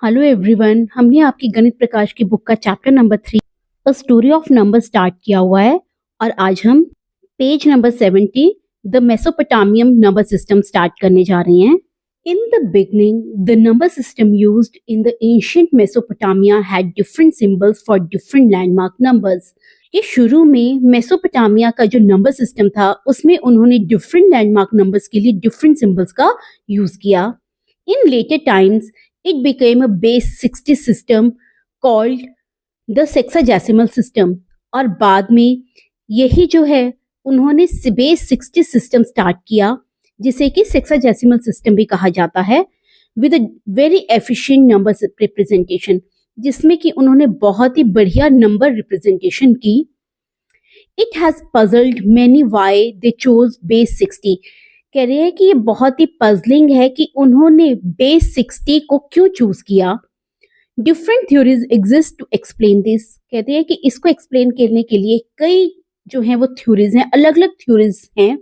Hello everyone, हमने आपकी गणित प्रकाश की बुक का chapter number 3 a story of number start किया हुआ है और आज हम page number 70 the Mesopotamian number system start करने जा रहे हैं। In the beginning the number system used in the ancient Mesopotamia had different symbols for different landmark numbers. ये शुरू में मेसोपोटामिया का जो नंबर सिस्टम था उसमें उन्होंने डिफरेंट लैंडमार्क नंबर्स के लिए डिफरेंट सिंबल्स का यूज किया। In later times it became a base 60 system called the sexagesimal system। और बाद में यही जो है उन्होंने बेस 60 सिस्टम स्टार्ट किया जिसे कि सेक्साजेसिमल सिस्टम भी कहा जाता है with a very efficient number representation, जिसमें कि उन्होंने बहुत ही बढ़िया नंबर रिप्रेजेंटेशन की। It has puzzled many why they chose base 60। कह रहे हैं कि ये बहुत ही पजलिंग है कि उन्होंने बेस 60 को क्यों चूज किया। Different theories exist to explain this. कहते हैं कि इसको एक्सप्लेन करने के लिए कई जो हैं वो थ्योरीज हैं, अलग अलग थ्योरीज हैं,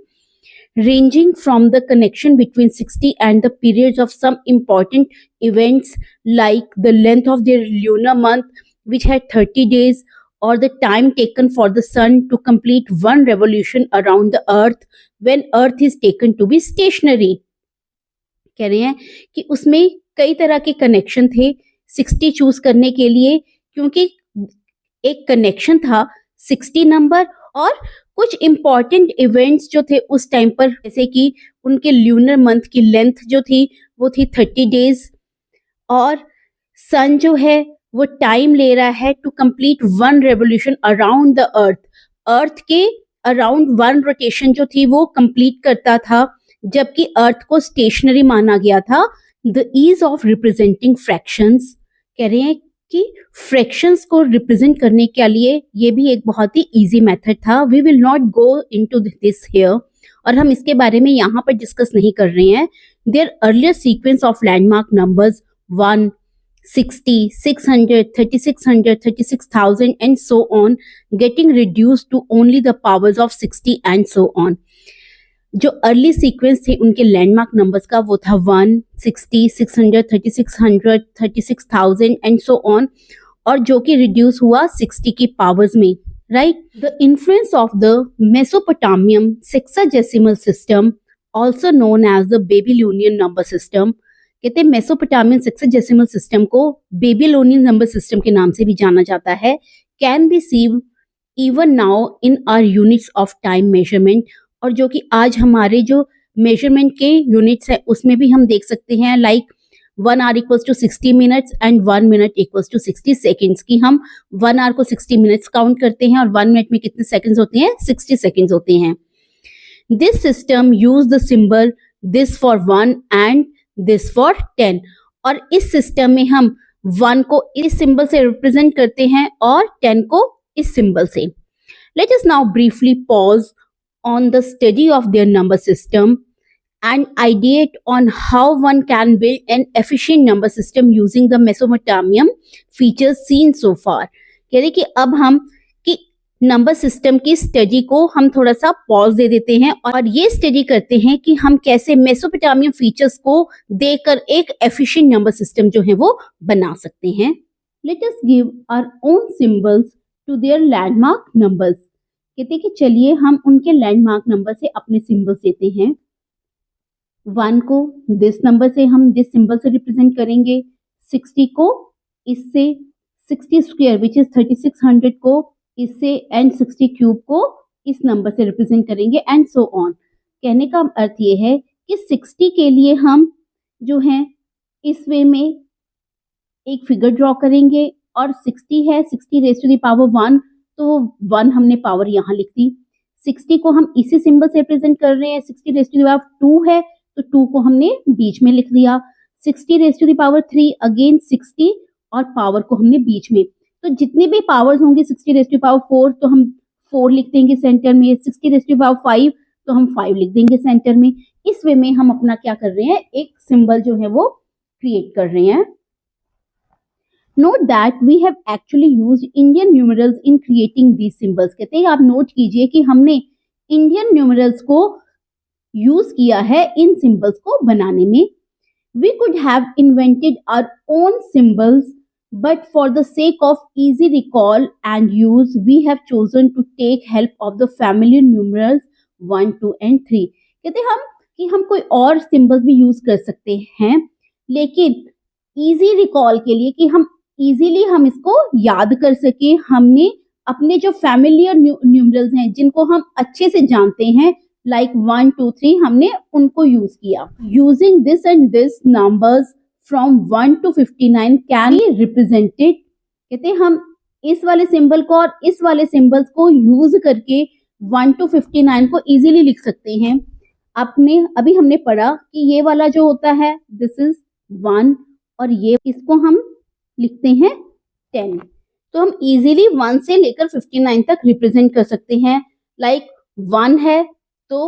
ranging from the connection between 60 and the periods of some important events like the length of their lunar month which had 30 days or the time taken for the sun to complete one revolution around the earth when earth is taken to be stationary। कह रहे हैं कि उसमें कई तरह के connection थे 60 choose करने के लिए, क्योंकि एक कनेक्शन था 60 नंबर और कुछ इंपॉर्टेंट इवेंट्स जो थे उस टाइम पर, जैसे कि उनके ल्यूनर मंथ की लेंथ जो थी वो थी 30 days और सन जो है वो टाइम ले रहा है to complete one revolution around the earth. Earth के अराउंड वन रोटेशन जो थी वो कंप्लीट करता था, जबकि अर्थ को स्टेशनरी माना गया था। The ease of representing fractions, कह रहे हैं कि फ्रैक्शंस को रिप्रेजेंट करने के लिए ये भी एक बहुत ही इजी मेथड था। We will not go into this here, और हम इसके बारे में यहाँ पर डिस्कस नहीं कर रहे हैं। Their earlier sequence of landmark numbers 1, 60, 600, 3600, 36,000 and so on getting reduced to only the powers of 60 and so on। जो अर्ली सीक्वेंस थे उनके लैंडमार्क नंबर्स का वो था 1, 60, 600, 3600, 36,000 and so on, और जो कि रिड्यूस हुआ 60 की पावर्स में, right. The influence of the Mesopotamian sexagesimal system also known as the Babylonian number system. कहते हैं मेसोपोटामियन सेक्साजेसिमल सिस्टम को बेबीलोनियन नंबर सिस्टम के नाम से भी जाना जाता है। Can be seen even now in our units of time measurement, और जो कि आज हमारे जो मेजरमेंट के यूनिट्स है उसमें भी हम देख सकते हैं, like 1 hour equals to 60 minutes and 1 minute equals to 60 seconds की हम 1 hour को 60 minutes काउंट करते हैं और 1 minute में कितने सेकेंड्स होते हैं, 60 seconds होते हैं। This system use the symbol this for 1 and this for 10, और इस सिस्टम में हम 1 को इस सिंबल से रिप्रेजेंट करते हैं और 10 को इस सिंबल से। Let us now briefly pause on the study of their number system and ideate on how one can build an efficient number system using the Mesopotamian features seen so far। कह रहे कि अब हम कि number system की study को हम थोड़ा सा पॉज दे देते हैं और ये स्टडी करते हैं कि हम कैसे मेसोपोटामियन फीचर्स को देकर एक एफिशिएंट नंबर सिस्टम जो है वो बना सकते हैं। Let us give our own symbols to their landmark numbers. कहते हैं कि चलिए हम उनके लैंडमार्क नंबर से अपने सिंबल्स देते हैं। 1 को दिस नंबर से हम दिस सिंबल से रिप्रेजेंट करेंगे, 60 को इससे, 60 स्क्वायर विच इज 3600 को इससे, एंड 60 क्यूब को इस नंबर से रिप्रेजेंट करेंगे एंड सो ऑन। कहने का अर्थ ये है कि 60 के लिए हम जो है इस वे में एक फिगर ड्रॉ करेंगे, और 60 है 60 रेज़ टू द पावर 1, तो 1 हमने पावर यहाँ लिख दी। 60 को हम इसी सिंबल से रिप्रेजेंट कर रहे हैं, 60 रेज़ टू द पावर 2 है तो 2 को हमने बीच में लिख दिया। 60 raise to the power 3 again 60 और पावर को हमने बीच में। तो जितनी भी पावर्स होंगी 60 रेज़ टू द पावर 4 तो हम 4 लिख देंगे सेंटर में, 60 रेज़ टू द पावर 5 तो हम 5 लिख देंगे सेंटर में। इस वे में हम अपना क्या कर रहे हैं, एक सिंबल जो है वो क्रिएट कर रहे हैं। Note that we have actually used Indian numerals in creating these symbols. कहते हैं आप नोट कीजिए कि हमने इंडियन न्यूमरल्स को यूज किया है इन सिंबल्स को बनाने में। We could have invented our own symbols, but for the sake of easy recall and use, we have chosen to take help of the familiar numerals 1, 2 and 3. कहते हम कि हम कोई और सिंबल्स भी यूज कर सकते हैं, लेकिन इजी रिकॉल के लिए कि हम इजीली हम इसको याद कर सके, हमने अपने जो फैमिलियर न्यूमरल्स हैं जिनको हम अच्छे से जानते हैं लाइक 1, 2, 3 हमने उनको यूज किया. Using this and this numbers from 1 to 59 can be represented. कहते हैं हम इस वाले सिंबल को और इस वाले सिंबल्स को यूज करके 1 to 59 को इजीली लिख सकते हैं. अभी हमने पढ़ा कि ये वाला जो होता है दिस इज 1 और ये इसको हम लिखते हैं 10. तो हम इजीली 1 से लेकर 59 तक रिप्रेजेंट कर सकते हैं. लाइक 1 है तो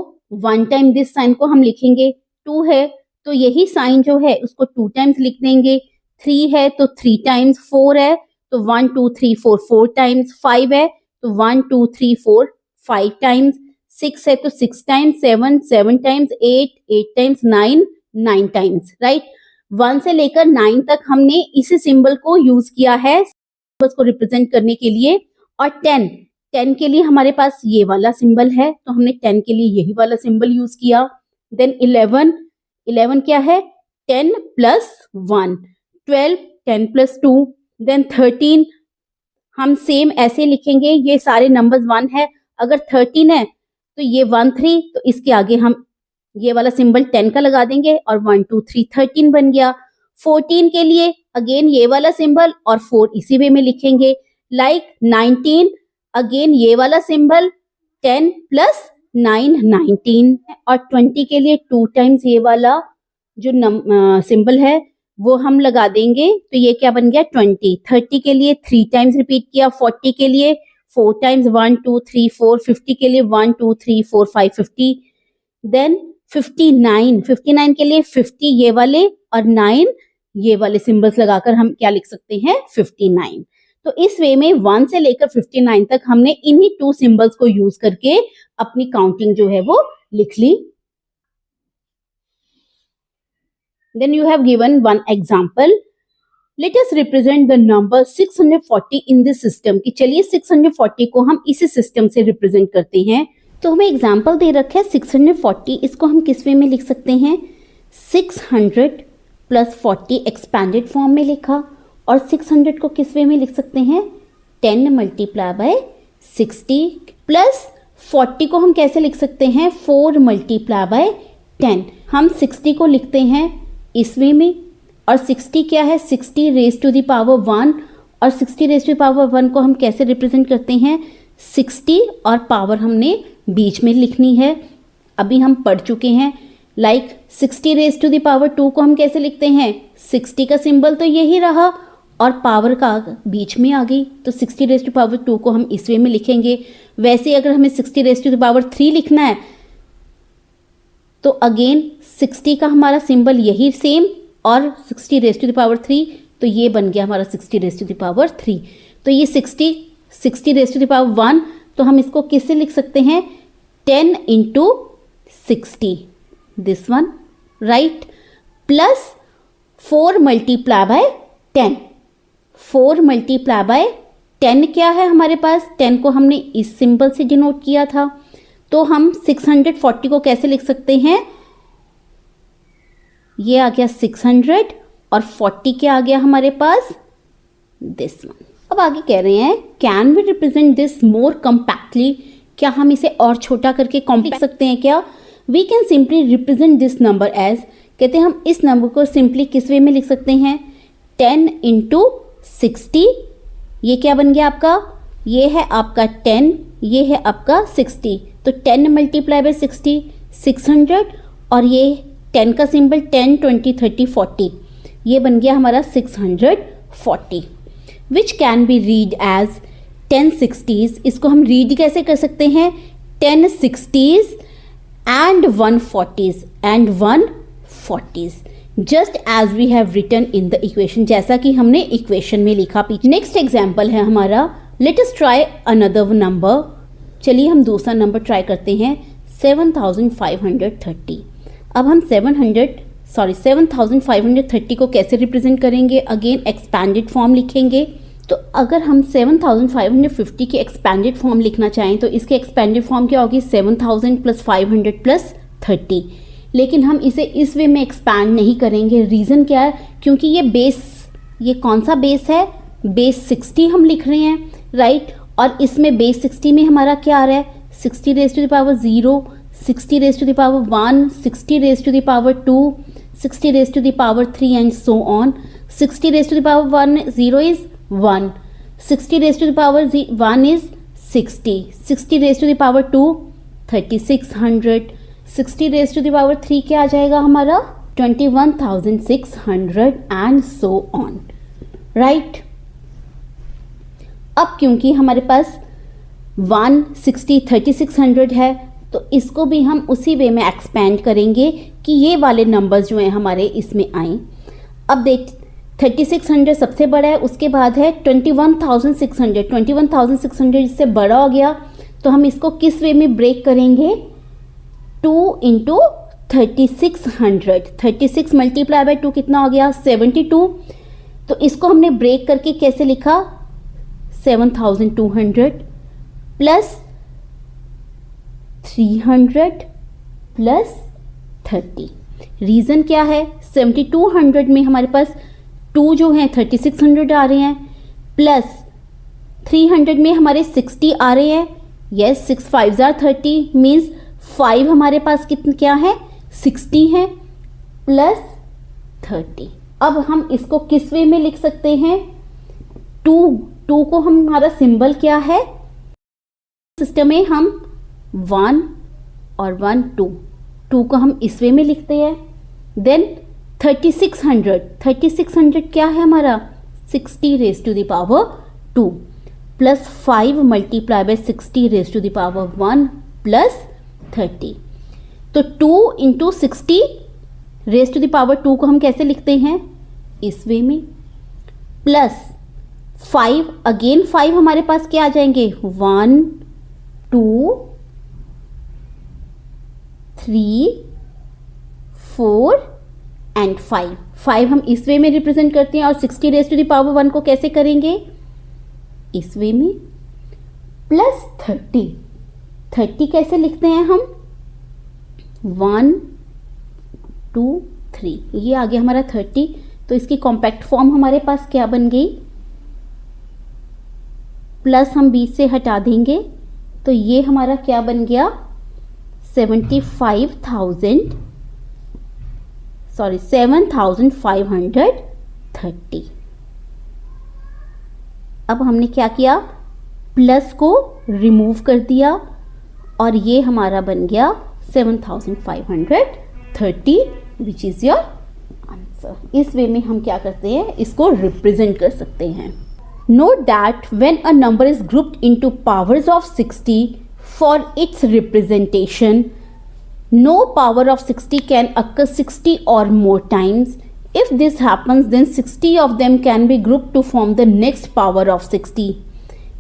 1 टाइम दिस साइन को हम लिखेंगे. 2 है तो यही साइन जो है उसको 2 टाइम्स लिख देंगे. 3 है तो 3 टाइम्स. 4 है तो 1, 2, 3, 4 टाइम्स. 5 है तो 1, 2, 3, 4 5 टाइम्स. 6 है तो 6 times. 7 times. 8 times. 9 times. Right. 1 से लेकर 9 तक हमने इसी सिंबल को यूज किया है सिंबल्स को रिप्रेजेंट करने के लिए. और 10 के लिए हमारे पास ये वाला सिंबल है तो हमने 10 के लिए यही वाला सिंबल यूज किया. देन 11 क्या है 10 प्लस 1. 12 10 प्लस 2. देन 13 हम सेम ऐसे लिखेंगे. ये सारे नंबर्स 1 है. अगर 13 है तो ये 1 3 तो इसके आगे हम ये वाला सिंबल 10 का लगा देंगे और 1 2 3 13 बन गया. 14 के लिए अगेन ये वाला सिंबल और 4 इसी वे में लिखेंगे. लाइक 19 अगेन ये वाला सिंबल 10 प्लस 9 19. और 20 के लिए 2 टाइम्स ये वाला जो सिंबल है वो हम लगा देंगे तो ये क्या बन गया 20. 30 के लिए 3 टाइम्स रिपीट किया. 40 के लिए 4 टाइम्स 1 2 3 4. 50 के लिए 1 2 3 4 5 50. देन 59 के लिए 50 ये वाले और 9 ये वाले सिंबल्स लगाकर हम क्या लिख सकते हैं 59. तो इस वे में 1 से लेकर 59 तक हमने इन्हीं 2 सिंबल्स को यूज करके अपनी काउंटिंग जो है वो लिख ली. Then you have given one example. Let us represent the number 640 in this system. कि चलिए 640 को हम इसी सिस्टम से रिप्रेजेंट करते हैं. तो हमें एग्जाम्पल दे रखा है 640. इसको हम किस वे में लिख सकते हैं 600 प्लस 40 एक्सपैंडेड फॉर्म में लिखा. और 600 को किस वे में लिख सकते हैं 10 मल्टीप्लाई बाय 60 प्लस 40 को हम कैसे लिख सकते हैं 4 मल्टीप्लाई बाय 10. हम 60 को लिखते हैं इस वे में और 60 क्या है 60 रेज टू द पावर 1 और 60 रेज टू द पावर 1 को हम कैसे रिप्रेजेंट करते हैं 60 और पावर हमने बीच में लिखनी है. अभी हम पढ़ चुके हैं. Like 60 raise to the power 2 को हम कैसे लिखते हैं 60 का सिंबल तो यही रहा और पावर का बीच में आ गई तो 60 रेज टू पावर 2 को हम इस वे में लिखेंगे. वैसे अगर हमें 60 रेज टू द पावर 3 लिखना है तो अगेन 60 का हमारा सिंबल यही सेम और 60 रेज टू द पावर 3 तो ये बन गया हमारा 60 रेज टू द पावर 3. तो ये 60 रेज टू द पावर 1 तो हम इसको किससे लिख सकते हैं 10 into 60 this one right plus 4 multiply by 10. 4 multiply by 10 क्या है हमारे पास 10 को हमने इस सिंबल से डिनोट किया था तो हम 640 को कैसे लिख सकते हैं ये आ गया 600 और 40 क्या आ गया हमारे पास दिस वन. अब आगे कह रहे हैं can we represent this more compactly. क्या हम इसे और छोटा करके कॉम्पैक्ट सकते हैं क्या. We can simply represent this number as. कहते हैं हम इस नंबर को सिंपली किस वे में लिख सकते हैं 10 इंटू 60. ये क्या बन गया आपका ये है आपका 10 ये है आपका 60 तो 10 मल्टीप्लाई बाय 60 600 और ये 10 का सिंबल 10 20 30 40 ये बन गया हमारा 640 which can be read as 10 60s. इसको हम रीड कैसे कर सकते हैं 10 60s and 1 40s and 1 40s just as we have written in the equation. जैसा कि हमने इक्वेशन में लिखा पीछे. नेक्स्ट एग्जाम्पल है हमारा let us try another number. चलिए हम दूसरा नंबर ट्राई करते हैं 7530. अब हम 700 7530 को कैसे रिप्रेजेंट करेंगे? अगेन एक्सपैंडेड फॉर्म लिखेंगे। तो अगर हम 7550 की एक्सपैंडेड फॉर्म लिखना चाहें तो इसके एक्सपैंडेड फॉर्म क्या होगी? 7000 + 500 + 30। लेकिन हम इसे इस वे में एक्सपैंड नहीं करेंगे। रीज़न क्या है? क्योंकि ये कौन सा बेस है? बेस 60 हम लिख रहे हैं, राइट। और इसमें बेस 60 में हमारा क्या आ रहा है? 60 raised to the power 0, 60 raised to the power 1, 60 raised to the power 2, 60 raised to the power 3 and so on. 60 raised to the power 0 is 1, 60 raised to the power 1 is 60, 60 raised to the power 2 3600, 60 raised to the power 3 क्या आ जाएगा हमारा? 21600 and so on, right? अब क्योंकि हमारे पास 160 3600 है तो इसको भी हम उसी वे में एक्सपेंड करेंगे कि ये वाले नंबर्स जो हैं हमारे इसमें आए। अब देख 3600 सबसे बड़ा है, उसके बाद है 21600। 21600 इससे बड़ा हो गया तो हम इसको किस वे में ब्रेक करेंगे? 2 × 3600। 36 × 2 कितना हो गया? 72। तो इसको हमने ब्रेक करके कैसे लिखा? 7200 + 300 + 30। रीज़न क्या है? 7200 में हमारे पास 2 जो हैं 3600 आ रहे हैं, प्लस 300 में हमारे 60 आ रहे हैं। यस, 6 5s are 30 मीन्स 5 हमारे पास कितने क्या है? 60 है प्लस 30। अब हम इसको किस वे में लिख सकते हैं? 2 को हमारा सिंबल क्या है सिस्टम में? हम 1 और 1 2 को हम इस वे में लिखते हैं। देन 3600 क्या है हमारा? 60 raised to the power 2 plus 5 × 60 raised to the power 1 plus 30। तो 2 × 60 raised to the power 2 को हम कैसे लिखते हैं? इस वे में। प्लस 5, अगेन 5 हमारे पास क्या आ जाएंगे? 1 2 3 4 एंड 5 हम इस वे में रिप्रेजेंट करते हैं। और 60 raised to the power 1 को कैसे करेंगे? इस वे में। प्लस 30 कैसे लिखते हैं हम? 1 2 3, ये आ गया हमारा 30। तो इसकी कॉम्पैक्ट फॉर्म हमारे पास क्या बन गई? प्लस हम बीच से हटा देंगे तो ये हमारा क्या बन गया? 7530। अब हमने क्या किया? प्लस को रिमूव कर दिया और ये हमारा बन गया 7530 विच इज़ योर आंसर। इस वे में हम क्या करते हैं? इसको रिप्रेजेंट कर सकते हैं। Note that when a number is grouped into powers of 60 for its representation, no power of 60 can occur 60 or more times. If this happens, then 60 of them can be grouped to form the next power of 60.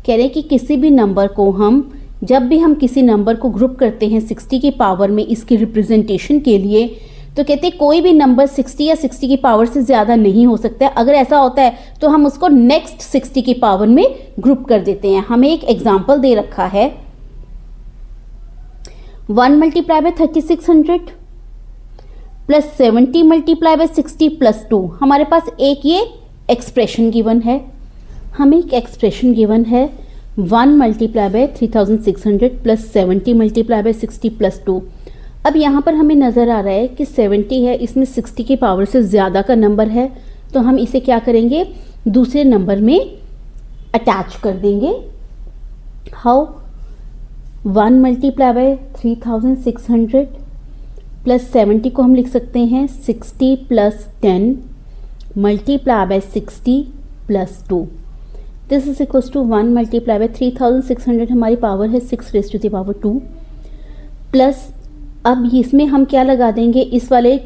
कह रहे कि किसी भी number को जब भी हम किसी नंबर को ग्रुप करते हैं 60 की पावर में इसकी रिप्रेजेंटेशन के लिए, तो कहते हैं कोई भी नंबर 60 या 60 की पावर से ज़्यादा नहीं हो सकता है। अगर ऐसा होता है तो हम उसको नेक्स्ट 60 की पावर में ग्रुप कर देते हैं। हमें एक एग्जांपल दे रखा है 1 × 3600 प्लस 70 × 60 प्लस 2। हमारे पास एक ये एक्सप्रेशन गिवन है। हमें एक एक्सप्रेशन गिवन है 1 × 3600 प्लस 70 × 60 प्लस 2। अब यहाँ पर हमें नज़र आ रहा है कि 70 है, इसमें 60 की पावर से ज़्यादा का नंबर है, तो हम इसे क्या करेंगे? दूसरे नंबर में अटैच कर देंगे। हाउ? 1 × 3600 प्लस 70 को हम लिख सकते हैं 60 + 10 × 60 plus 2। This is equals to 1 × 3600 हमारी पावर है 6 raised to the power 2 plus अब इसमें हम क्या लगा देंगे? इस वाले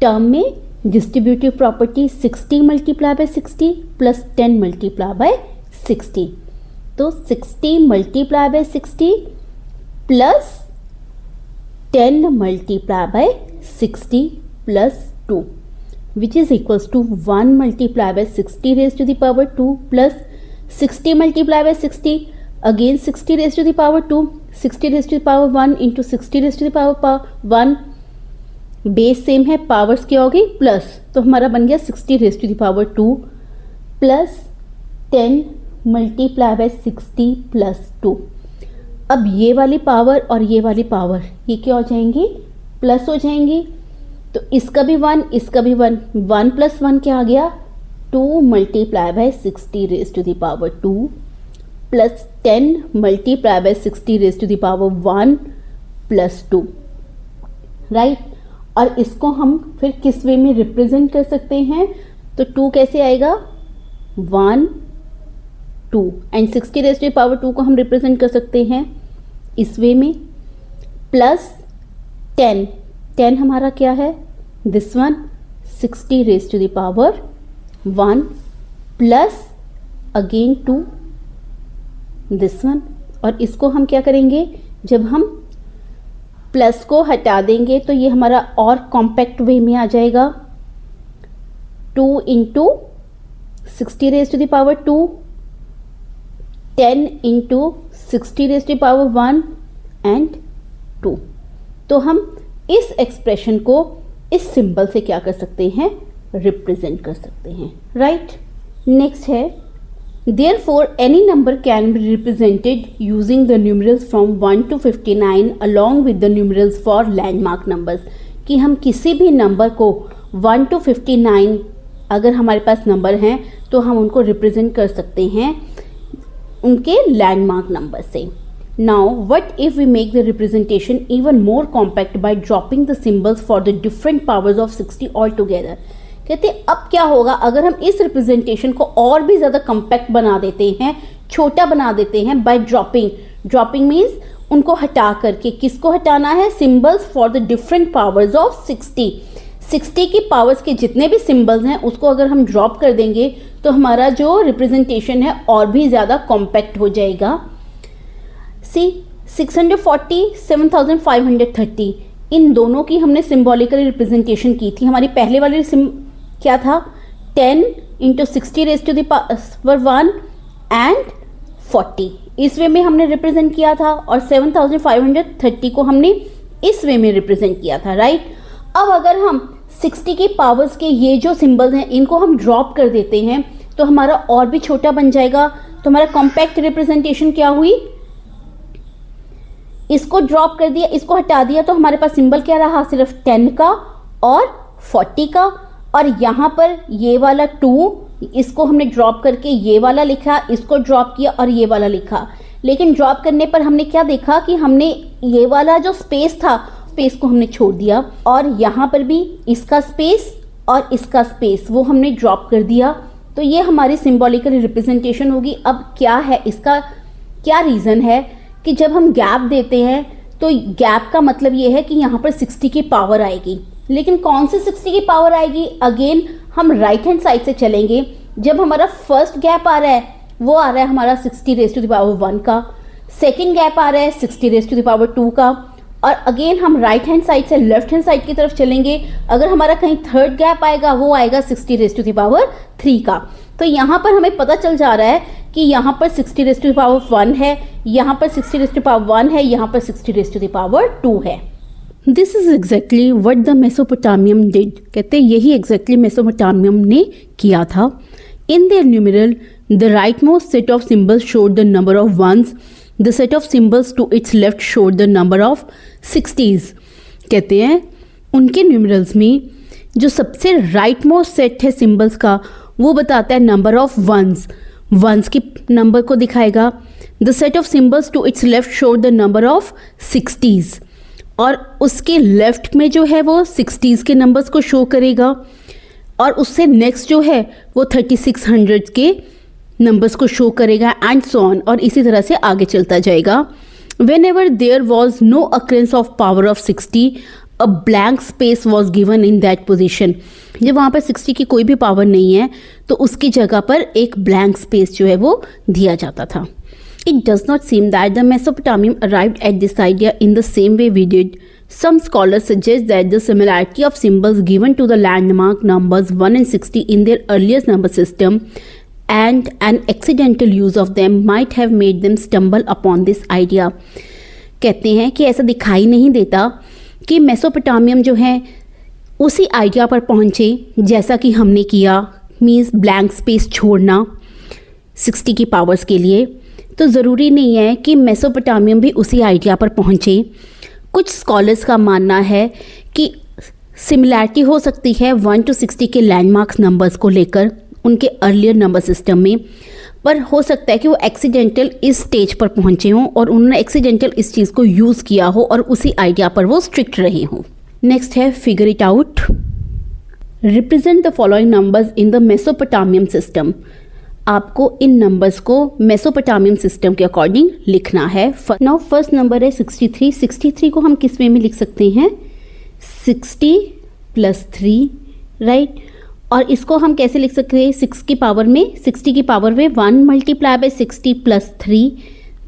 टर्म में डिस्ट्रीब्यूटिव प्रॉपर्टी 60 × 60 प्लस 10 × 60। तो 60 × 60 plus 10 × 60 plus 2 which is equals to 1 multiplied by 60 raised to the power 2 plus 60 multiplied by 60 again 60 raised to the power 2 60 raised to the power 1 into 60 raised to the power 1 base same है, powers क्या हो गई plus, तो हमारा बन गया 60 raise to the power 2 plus 10 multiply by 60 plus 2। अब ये वाली पावर और ये वाली पावर ये क्या हो जाएंगी, प्लस हो जाएंगी, तो इसका भी 1 इसका भी 1, 1 प्लस 1 क्या आ गया 2 multiply by 60 raise to the power 2 plus 10 multiply by 60 raise to the power 1 plus 2, right. और इसको हम फिर किस वे में रिप्रेजेंट कर सकते हैं, तो 2 कैसे आएगा 1 2 and 60 raise to the power 2 को हम रिप्रेजेंट कर सकते हैं इस वे में, प्लस 10 हमारा क्या है this one 60 raise to the power 1 plus again 2 this one. और इसको हम क्या करेंगे, जब हम प्लस को हटा देंगे तो ये हमारा और कॉम्पैक्ट वे में आ जाएगा, 2 into 60 raise to the power 2 10 into 60 raise to the power 1 and 2। तो हम इस एक्सप्रेशन को इस सिंबल से क्या कर सकते हैं, रिप्रेजेंट कर सकते हैं, राइट। नेक्स्ट है Therefore, any number can be represented using the numerals from 1 to 59 along with the numerals for landmark numbers। कि हम किसी भी नंबर को 1 to 59 अगर हमारे पास नंबर हैं तो हम उनको रिप्रेजेंट कर सकते हैं उनके लैंडमार्क नंबर से। Now, what if we make the representation even more compact by dropping the symbols for the different powers of 60 altogether? कहते अब क्या होगा अगर हम इस रिप्रेजेंटेशन को और भी ज़्यादा कम्पैक्ट बना देते हैं, छोटा बना देते हैं बाय ड्रॉपिंग मीन्स उनको हटा करके, किसको हटाना है, symbols for the different powers of 60 की पावर्स के जितने भी सिंबल्स हैं उसको अगर हम ड्रॉप कर देंगे तो हमारा जो रिप्रेजेंटेशन है और भी ज़्यादा कॉम्पैक्ट हो जाएगा। सी 640 7530 इन दोनों की हमने सिम्बॉलिकली रिप्रेजेंटेशन की थी। हमारी पहले वाली क्या था 10 into 60 raise to the power 1 and 40 इस वे में हमने रिप्रेजेंट किया था, और 7530 को हमने इस वे में रिप्रेजेंट किया था, राइट। अब अगर हम 60 की पावर्स के ये जो सिंबल्स हैं इनको हम ड्रॉप कर देते हैं तो हमारा और भी छोटा बन जाएगा। तो हमारा कॉम्पैक्ट रिप्रेजेंटेशन क्या हुई, इसको ड्रॉप कर दिया, इसको हटा दिया, तो हमारे पास सिंबल क्या रहा, सिर्फ 10 का और 40 का। और यहाँ पर ये वाला 2 इसको हमने ड्रॉप करके ये वाला लिखा, इसको ड्रॉप किया और ये वाला लिखा। लेकिन ड्रॉप करने पर हमने क्या देखा कि हमने ये वाला जो स्पेस था, स्पेस को हमने छोड़ दिया, और यहाँ पर भी इसका स्पेस और इसका स्पेस वो हमने ड्रॉप कर दिया। तो ये हमारी सिंबॉलिकल रिप्रेजेंटेशन होगी। अब क्या है इसका, क्या रीज़न है कि जब हम गैप देते हैं तो गैप का मतलब ये है कि यहाँ पर 60 की पावर आएगी। लेकिन कौन सी 60 की पावर आएगी, अगेन हम राइट हैंड साइड से चलेंगे। जब हमारा फर्स्ट गैप आ रहा है वो आ रहा है हमारा 60 रेज टू द पावर 1 का, सेकेंड गैप आ रहा है 60 रेज टू द पावर 2 का, और अगेन हम राइट हैंड साइड से लेफ्ट हैंड साइड की तरफ चलेंगे। अगर हमारा कहीं थर्ड गैप आएगा वो आएगा 60 रेज टू द पावर 3 का। तो यहाँ पर हमें पता चल जा रहा है कि यहाँ पर 60 रेज टू द पावर 1 है, यहाँ पर 60 रेज टू द पावर 1 है, यहाँ पर 60 रेज टू द पावर 2 है। This is exactly what the Mesopotamian did. कहते हैं यही एग्जैक्टली मेसोपोटामियम ने किया था। In their numeral the right most set of symbols showed the number of ones, the set of symbols to its left showed the number of 60s। कहते हैं उनके numerals में जो सबसे राइट मोस्ट सेट है सिंबल्स का वो बताता है नंबर ऑफ वंस की नंबर को दिखाएगा। The set of symbols to its left showed the number of 60s, और उसके लेफ्ट में जो है वो 60s के नंबर्स को शो करेगा, और उससे नेक्स्ट जो है वो 3600 के नंबर्स को शो करेगा, एंड सो ऑन, और इसी तरह से आगे चलता जाएगा। Whenever there was no occurrence of power of 60 a blank space was given in that position. जब वहाँ पर 60 की कोई भी पावर नहीं है तो उसकी जगह पर एक ब्लैंक स्पेस जो है वो दिया जाता था। It does not seem that the Mesopotamians arrived at this idea in the same way we did. Some scholars suggest that the similarity of symbols given to the landmark numbers 1 and 60 in their earliest number system and an accidental use of them might have made them stumble upon this idea. कहते हैं कि ऐसा दिखाई नहीं देता कि मेसोपोटामियम जो है उसी आइडिया पर पहुँचे जैसा कि हमने किया, मीन्स ब्लैंक स्पेस छोड़ना 60 की पावर्स के लिए। तो ज़रूरी नहीं है कि मेसोपोटामियम भी उसी आइडिया पर पहुँचे। कुछ स्कॉलर्स का मानना है कि सिमिलैरिटी हो सकती है 1 to 60 के लैंडमार्क्स नंबर्स को लेकर उनके अर्लियर नंबर सिस्टम में, पर हो सकता है कि वो एक्सीडेंटल इस स्टेज पर पहुँचे हों और उन्होंने एक्सीडेंटल इस चीज़ को यूज़ किया हो और उसी आइडिया पर वो स्ट्रिक्ट रहे हों। नेक्स्ट है figure it out. Represent the following numbers in the मेसोपोटामियम system. आपको इन नंबर्स को मेसोपोटामियम सिस्टम के अकॉर्डिंग लिखना है। नाउ फर्स्ट नंबर है 63। 63 को हम किस वे में लिख सकते हैं? 60 + 3, राइट। और इसको हम कैसे लिख सकते हैं? 6 की पावर में 60 की पावर में 1 × 60 + 3।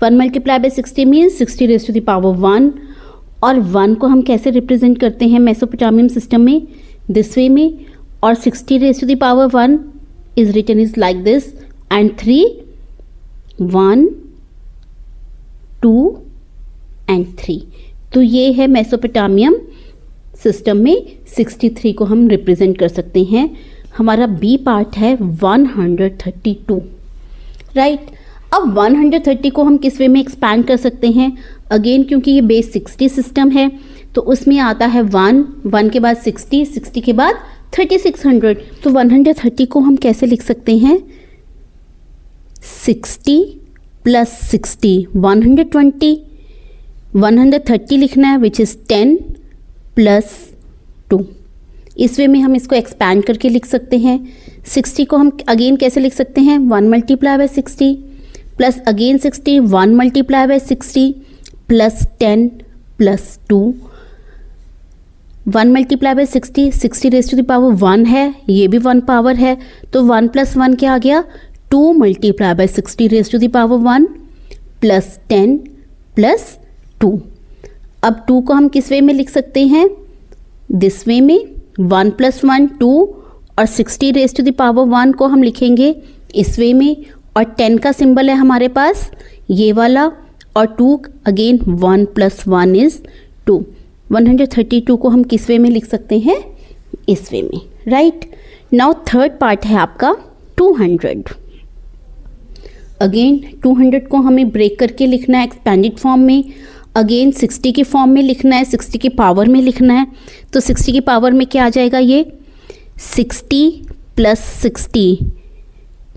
1 × 60 मीन्स 60⁻1। और 1 को हम कैसे रिप्रेजेंट करते हैं मेसोपोटामियम सिस्टम में? दिस वे में। और 60⁻1 is written is like this, and 3 1 2 and 3। तो ये है मेसोपोटामियम सिस्टम में 63 को हम रिप्रेजेंट कर सकते हैं। हमारा बी पार्ट है 132, राइट। अब 130 को हम किस वे में एक्सपैंड कर सकते हैं? अगेन क्योंकि ये बेस 60 सिस्टम है तो उसमें आता है 1 के बाद 60 के बाद 3600। तो 130 को हम कैसे लिख सकते हैं? 60 + 60 120। 130 लिखना है विच इज़ 10 + 2। इस वे में हम इसको एक्सपैंड करके लिख सकते हैं। 60 को हम अगेन कैसे लिख सकते हैं? 1 × 60 प्लस अगेन 60 1 × 60 प्लस 10 + 2। 1 × 60 60⁻1 है, ये भी 1 पावर है, तो 1 + 1 क्या आ गया? 2 × 60⁻1 प्लस 10 + 2। अब 2 को हम किस वे में लिख सकते हैं? दिस वे में। 1 + 1 2 और 60⁻1 को हम लिखेंगे इस वे में। और 10 का सिंबल है हमारे पास ये वाला, और 2 अगेन 1 + 1 इज़ 2। 132 को हम किस वे में लिख सकते हैं? इस वे में, राइट। नाउ थर्ड पार्ट है आपका 200। अगेन 200 को हमें ब्रेक करके लिखना है एक्सपेंडेड फॉर्म में। अगेन 60 की फॉर्म में लिखना है, 60 की पावर में लिखना है। तो 60 की पावर में क्या आ जाएगा? ये 60 + 60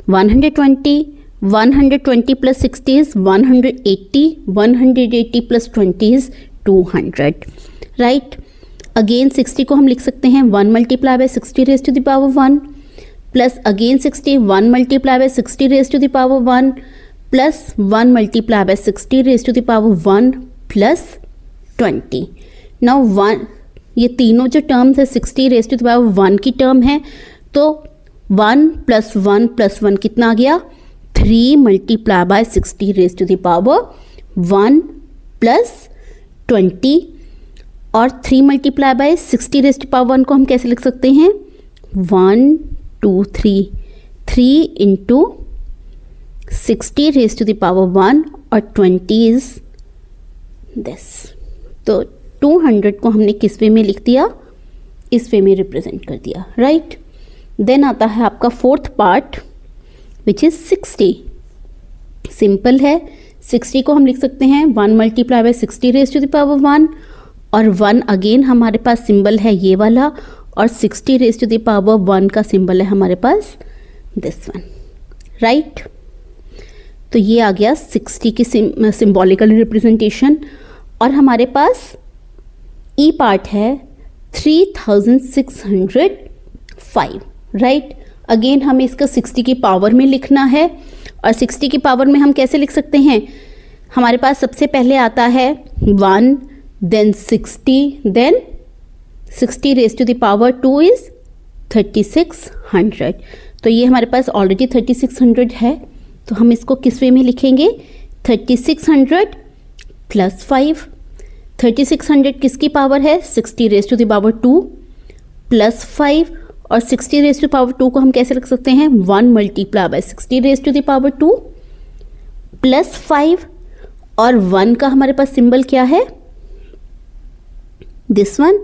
120, 120 + 60 is 180, 180 + 20 is 200, राइट। अगेन 60 को हम लिख सकते हैं 1 × 60⁻1 plus again 60 1 × 60⁻1 plus 1 × 60⁻1 plus 20। Now 1 ये तीनों जो टर्म्स है 60⁻1 की टर्म है, तो 1 + 1 + 1 कितना आ गया? 3 × 60⁻1 प्लस 20। और 3 × 60⁻1 को हम कैसे लिख सकते हैं? 1 2 3 3 × 60⁻1 और 20 इज दिस। तो 200 को हमने किस वे में लिख दिया? इस वे में रिप्रेजेंट कर दिया, राइट। देन आता है आपका fourth part which is 60। Simple है, 60 को हम लिख सकते हैं 1 × 60⁻1 और 1 अगेन हमारे पास सिंबल है ये वाला, और 60⁻1 का सिंबल है हमारे पास दिस वन, राइट। तो ये आ गया 60 की सिंबॉलिकल रिप्रेजेंटेशन। और हमारे पास ई पार्ट है 3605, राइट। अगेन हमें इसका 60 की पावर में लिखना है, और 60 की पावर में हम कैसे लिख सकते हैं? हमारे पास सबसे पहले आता है 1, देन 60, देन 60⁻2 इज़ 3600। तो ये हमारे पास ऑलरेडी 3600 है, तो हम इसको किस वे में लिखेंगे? 3600 + 5। 3600 किसकी पावर है? 60 raise to the power 2 plus 5, और 60 रेज टू पावर 2 को हम कैसे लिख सकते हैं? 1 multiply by 60 raise to the power 2 plus 5, और 1 का हमारे पास सिंबल क्या है? This one.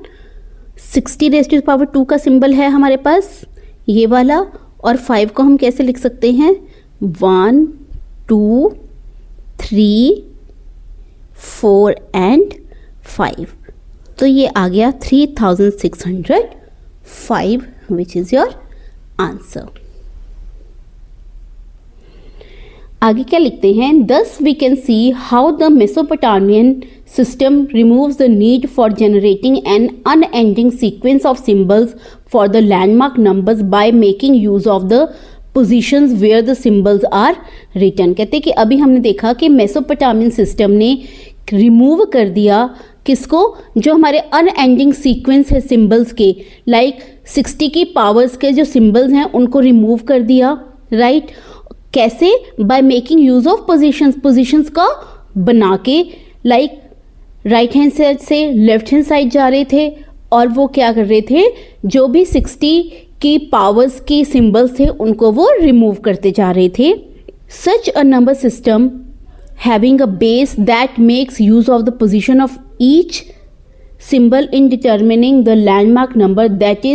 60 raise to the power 2 का सिंबल है हमारे पास ये वाला, और 5 को हम कैसे लिख सकते हैं? 1 2 3 4 एंड 5। तो ये आ गया 3605 विच इज योर आंसर। आगे क्या लिखते हैं? Thus we can see how the Mesopotamian system removes the need for generating an unending sequence of symbols for the landmark numbers by making use of the positions where the symbols are written। कहते हैं कि अभी हमने देखा कि Mesopotamian system ने remove कर दिया किसको? जो हमारे अनएंडिंग सीक्वेंस है सिंबल्स के, लाइक 60 की पावर्स के जो सिंबल्स हैं उनको रिमूव कर दिया, राइट? कैसे? By making use of positions का बना के, लाइक राइट हैंड साइड से लेफ्ट हैंड साइड जा रहे थे, और वो क्या कर रहे थे? जो भी 60 की पावर्स के सिंबल्स थे उनको वो रिमूव करते जा रहे थे। Such a number system having a base that makes use of the position of each symbol in determining the landmark number that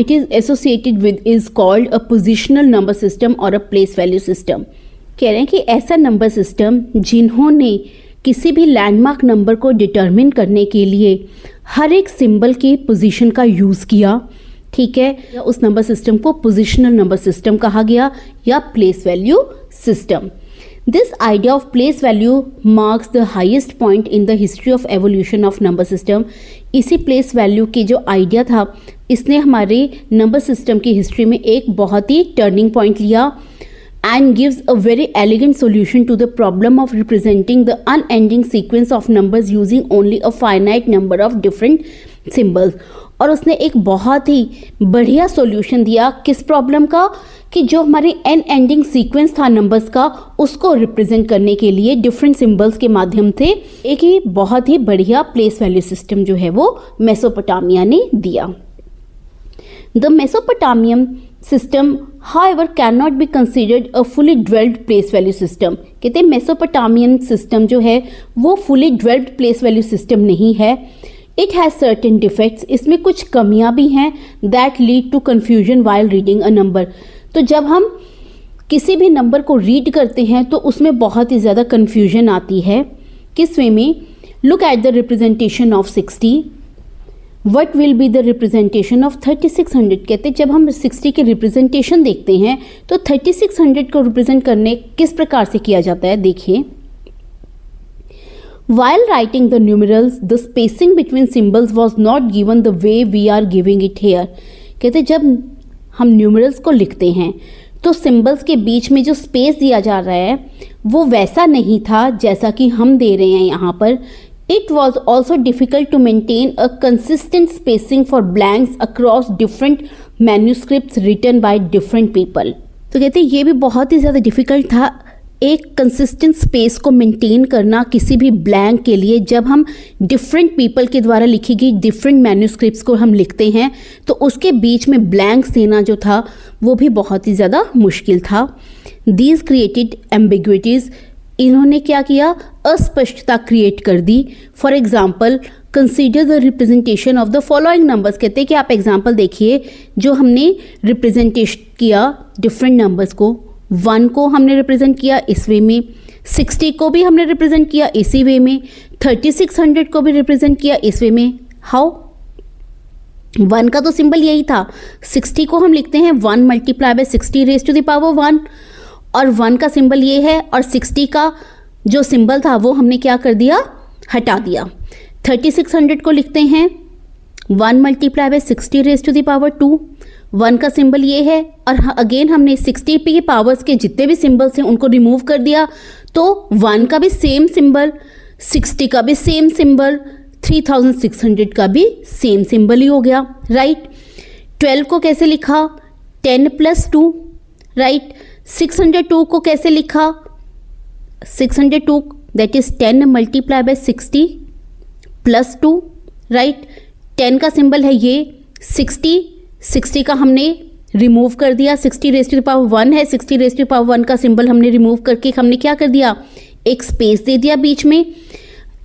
it is associated with is called a positional number system or a place value system। कह रहे हैं कि ऐसा number system जिन्होंने किसी भी landmark number को determine करने के लिए हर एक सिंबल की पोजीशन का यूज़ किया, ठीक है, उस नंबर सिस्टम को पोजिशनल नंबर सिस्टम कहा गया या place value system. This idea of place value marks the highest point in the history of evolution of number system। इसी place value की जो आइडिया था इसने हमारे नंबर सिस्टम की हिस्ट्री में एक बहुत ही टर्निंग पॉइंट लिया and gives a very elegant solution to the problem of representing the unending sequence of numbers using only a finite number of different symbols। और उसने एक बहुत ही बढ़िया सॉल्यूशन दिया किस प्रॉब्लम का? कि जो हमारे एन एंडिंग सीक्वेंस था नंबर्स का उसको रिप्रेजेंट करने के लिए डिफरेंट सिंबल्स के माध्यम से एक ही बहुत ही बढ़िया प्लेस वैल्यू सिस्टम जो है वो मेसोपोटामिया ने दिया। The Mesopotamian system however cannot be considered a fully developed place value system। कहते हैं मेसोपोटामियन सिस्टम जो है वो fully developed place value system नहीं है। It has certain defects, इसमें कुछ कमियां भी हैं that lead to confusion while reading a number। तो जब हम किसी भी नंबर को रीड करते हैं तो उसमें बहुत ही ज़्यादा कन्फ्यूजन आती है। किस वे में? Look at the representation of 60, what will be the representation of 3600। कहते जब हम 60 के रिप्रेजेंटेशन देखते हैं तो 3600 को रिप्रेजेंट करने किस प्रकार से किया जाता है, देखिए। While writing the numerals, the spacing between symbols was not given the way we are giving it here। कहते जब हम न्यूमरल्स को लिखते हैं तो सिंबल्स के बीच में जो स्पेस दिया जा रहा है वो वैसा नहीं था जैसा कि हम दे रहे हैं यहाँ पर। It was also difficult to maintain a consistent spacing for blanks across different manuscripts written by different people। तो कहते हैं ये भी बहुत ही ज़्यादा डिफ़िकल्ट था एक कंसिस्टेंट स्पेस को मेंटेन करना किसी भी ब्लैंक के लिए। जब हम डिफरेंट पीपल के द्वारा लिखी गई डिफरेंट मैन्यूस्क्रिप्ट्स को हम लिखते हैं तो उसके बीच में ब्लैंक्स देना जो था वो भी बहुत ही ज़्यादा मुश्किल था। दीज क्रिएटेड एम्बिग्विटीज़, इन्होंने क्या किया? अस्पष्टता क्रिएट कर दी। For example consider the representation of the following numbers. कहते हैं कि आप एग्जाम्पल देखिए जो हमने रिप्रेजेंटेशन किया डिफरेंट नंबर्स को। 1 को हमने रिप्रेजेंट किया इस वे में, 60 को भी हमने रिप्रेजेंट किया इसी वे में, 3600 को भी रिप्रेजेंट किया इस वे में। हाउ? 1 का तो सिंबल यही था, 60 को हम लिखते हैं 1 multiply by 60 raise to the power 1, और 1 का सिंबल ये है, और 60 का जो सिंबल था वो हमने क्या कर दिया? हटा दिया। 3600 को लिखते हैं 1 multiply by 60 raise to the power 2, 1 का सिंबल ये है, और अगेन हमने 60 के पावर्स के जितने भी सिंबल्स हैं उनको रिमूव कर दिया तो 1 का भी सेम सिंबल, 60 का भी सेम सिंबल, 3600 का भी सेम सिंबल ही हो गया, राइट। 12 को कैसे लिखा? 10 + 2, राइट। 602 को कैसे लिखा? 602 that is 10 multiply by 60 +2, right. 10 का सिंबल है ये, 60 का हमने रिमूव कर दिया, 60⁻1 है, 60⁻1 का सिंबल हमने रिमूव करके हमने क्या कर दिया, एक स्पेस दे दिया बीच में,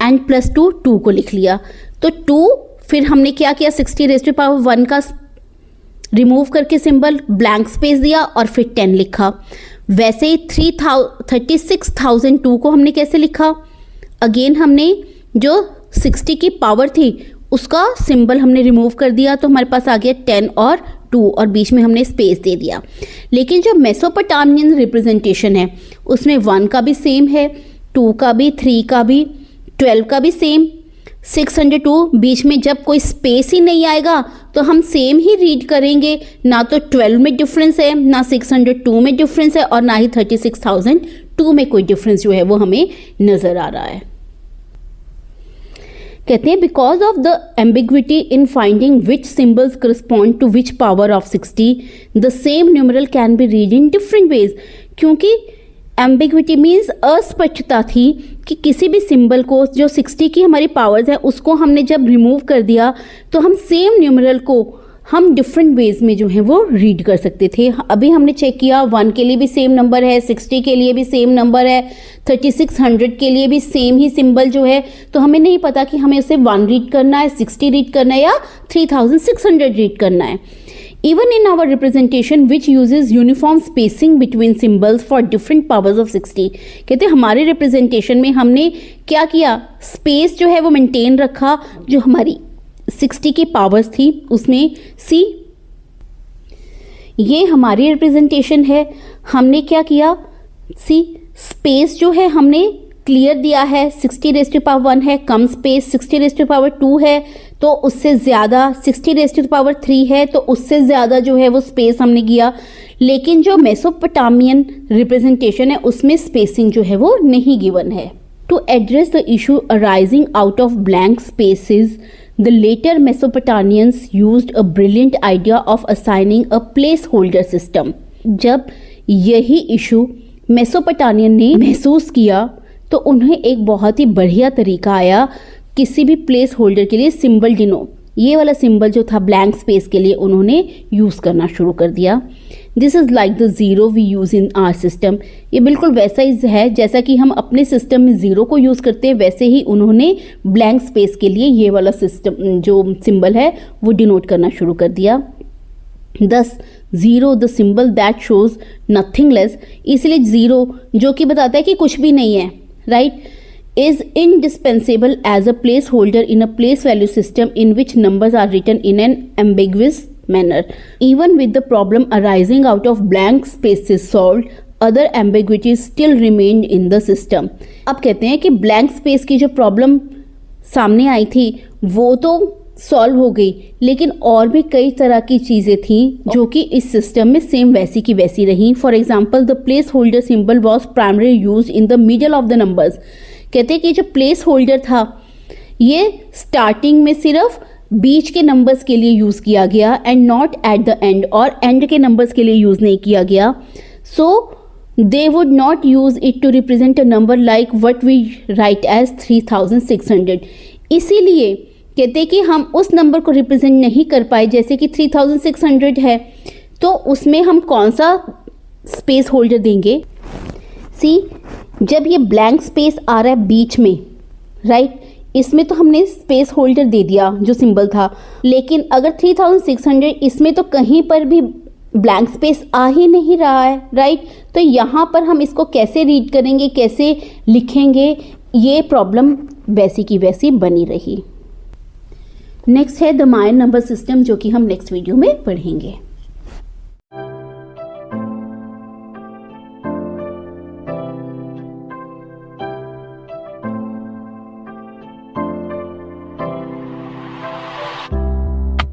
एंड +2 2 को लिख लिया। तो 2 फिर हमने क्या किया, 60⁻1 का रिमूव करके सिंबल ब्लैंक स्पेस दिया और फिर 10 लिखा। वैसे ही 36,002 को हमने कैसे लिखा, अगेन हमने जो 60 की पावर थी उसका सिंबल हमने रिमूव कर दिया, तो हमारे पास आ गया 10 और 2 और बीच में हमने स्पेस दे दिया। लेकिन जो मेसोपोटामियन रिप्रेजेंटेशन है उसमें 1 का भी सेम है, 2 का भी, 3 का भी, 12 का भी सेम, 602 बीच में जब कोई स्पेस ही नहीं आएगा तो हम सेम ही रीड करेंगे, ना तो 12 में डिफरेंस है, ना 602 में डिफरेंस है, और ना ही 36,002 में कोई डिफरेंस जो है वो हमें नज़र आ रहा है। कहते हैं because of the ambiguity in finding which symbols correspond to which power of 60 the same numeral can be read in different ways. क्योंकि एम्बिग्विटी मीन्स अस्पष्टता थी कि किसी भी सिंबल को जो 60 की हमारी पावर्स है उसको हमने जब रिमूव कर दिया तो हम सेम न्यूमरल को हम डिफरेंट वेज में जो है वो रीड कर सकते थे। अभी हमने चेक किया 1 के लिए भी सेम नंबर है, 60 के लिए भी सेम नंबर है, 3600 के लिए भी सेम ही सिंबल जो है, तो हमें नहीं पता कि हमें उसे 1 रीड करना है, 60 रीड करना है या 3600 रीड करना है। Even in our representation which uses uniform spacing between symbols for different powers of 60, कहते हैं हमारे रिप्रेजेंटेशन में हमने क्या किया, स्पेस जो है वो मेंटेन रखा, जो हमारी 60 की पावर्स थी उसमें सी, ये हमारी रिप्रेजेंटेशन है, हमने क्या किया, सी स्पेस जो है हमने क्लियर दिया है, 60⁻1 है, कम स्पेस, 60⁻2 है तो उससे ज़्यादा, 60⁻3 है तो उससे ज़्यादा जो है वो स्पेस हमने किया। लेकिन जो मेसोपोटामियन रिप्रेजेंटेशन है उसमें स्पेसिंग जो है वो नहीं गिवन है। To address the issue arising out of blank spaces the later Mesopotamians used a brilliant idea of assigning a place holder system. जब यही इशू मेसोपोटामियन ने महसूस किया तो उन्हें एक बहुत ही बढ़िया तरीका आया किसी भी प्लेस होल्डर के लिए सिंबल ये वाला सिंबल जो था ब्लैंक स्पेस के लिए उन्होंने यूज़ करना शुरू कर दिया। This is like the zero we use in our system. ये बिल्कुल वैसा ही है जैसा कि हम अपने सिस्टम में ज़ीरो को यूज़ करते हैं, वैसे ही उन्होंने ब्लैंक स्पेस के लिए ये वाला सिस्टम जो सिंबल है वो डिनोट करना शुरू कर दिया। 0 द सिंबल दैट शोज नथिंगलेस, इसलिए 0 जो कि बताता है कि कुछ भी नहीं है, right, is indispensable as a placeholder in a place value system in which numbers are written in an ambiguous manner. Even with the problem arising out of blank spaces solved, other ambiguities still remained in the system. अब कहते हैं कि blank space की जो problem सामने आई थी वो तो सॉल्व हो गई, लेकिन और भी कई तरह की चीज़ें थी जो कि इस सिस्टम में सेम वैसी की वैसी रहीं। For example the place holder symbol was primary use in the middle of the numbers. कहते हैं कि जो प्लेस होल्डर था ये स्टार्टिंग में सिर्फ बीच के नंबर्स के लिए यूज़ किया गया and not at the end, और एंड के नंबर्स के लिए यूज़ नहीं किया गया। So they would not use it to represent a number like what we write as 3600। इसीलिए कहते हैं कि हम उस नंबर को रिप्रेजेंट नहीं कर पाए, जैसे कि 3600 है तो उसमें हम कौन सा स्पेस होल्डर देंगे। सी जब ये ब्लैंक स्पेस आ रहा है बीच में, राइट, इसमें तो हमने स्पेस होल्डर दे दिया जो सिंबल था, लेकिन अगर 3600 इसमें तो कहीं पर भी ब्लैंक स्पेस आ ही नहीं रहा है, राइट, तो यहाँ पर हम इसको कैसे रीड करेंगे, कैसे लिखेंगे, ये प्रॉब्लम वैसी की वैसी बनी रही। नेक्स्ट है द मायन नंबर सिस्टम, जो कि हम नेक्स्ट वीडियो में पढ़ेंगे।